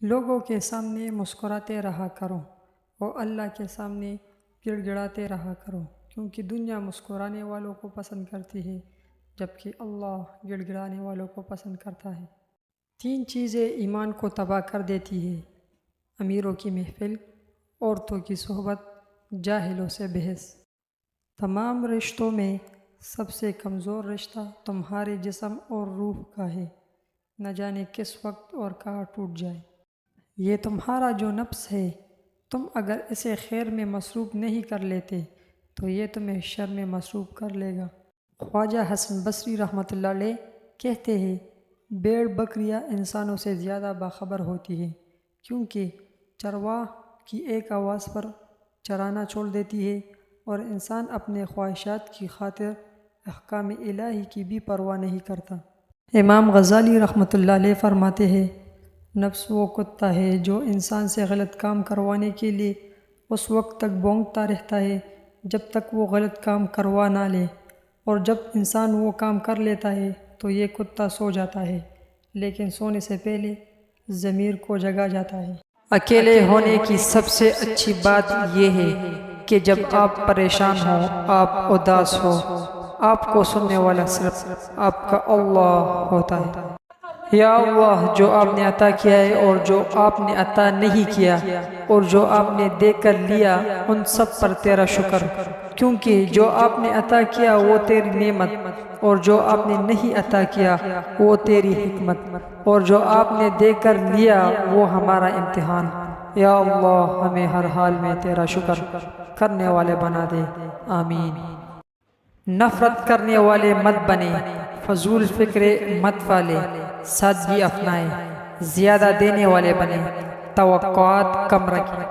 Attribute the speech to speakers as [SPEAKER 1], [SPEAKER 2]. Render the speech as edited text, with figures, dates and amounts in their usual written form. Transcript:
[SPEAKER 1] لوگوں کے سامنے مسکراتے رہا کرو اور اللہ کے سامنے گڑ گڑاتے رہا کرو، کیونکہ دنیا مسکرانے والوں کو پسند کرتی ہے جبکہ اللہ گڑ گڑانے والوں کو پسند کرتا ہے۔ 3 چیزیں ایمان کو تباہ کر دیتی ہے: امیروں کی محفل، عورتوں کی صحبت، جاہلوں سے بحث۔ تمام رشتوں میں سب سے کمزور رشتہ تمہارے جسم اور روح کا ہے، نہ جانے کس وقت اور کہاں ٹوٹ جائے۔ یہ تمہارا جو نفس ہے، تم اگر اسے خیر میں مصروف نہیں کر لیتے تو یہ تمہیں شر میں مصروف کر لے گا۔ خواجہ حسن بصری رحمۃ اللہ علیہ کہتے ہیں، بھیڑ بکریاں انسانوں سے زیادہ باخبر ہوتی ہیں، کیونکہ چرواہ کی ایک آواز پر چرانا چھوڑ دیتی ہے اور انسان اپنے خواہشات کی خاطر احکام الہی کی بھی پرواہ نہیں کرتا۔ امام غزالی رحمۃ اللہ علیہ فرماتے ہیں، نفس وہ کتا ہے جو انسان سے غلط کام کروانے کے لیے اس وقت تک بھونکتا رہتا ہے جب تک وہ غلط کام کروا نہ لے، اور جب انسان وہ کام کر لیتا ہے تو یہ کتا سو جاتا ہے، لیکن سونے سے پہلے ضمیر کو جگا جاتا ہے۔ اکیلے ہونے کی سب سے اچھی بات یہ ہے کہ جب آپ پریشان ہوں، آپ اداس ہو، آپ کو سننے والا صرف آپ کا اللہ ہوتا ہے۔ یا اللہ، جو آپ نے عطا کیا ہے اور جو آپ نے عطا نہیں کیا اور جو آپ نے دے کر لیا، ان سب پر تیرا شکر، کیونکہ جو آپ نے عطا کیا وہ تیری نعمت اور جو آپ نے نہیں عطا کیا وہ تیری حکمت، اور جو آپ نے دے کر لیا وہ ہمارا امتحان۔ یا اللہ، ہمیں ہر حال میں تیرا شکر کرنے والے بنا دے، آمین۔ نفرت کرنے والے مت بنے، فضول فکرے مت پالے، سادگی اپنائے، زیادہ دینے والے بنے، توقعات کم رکھیں۔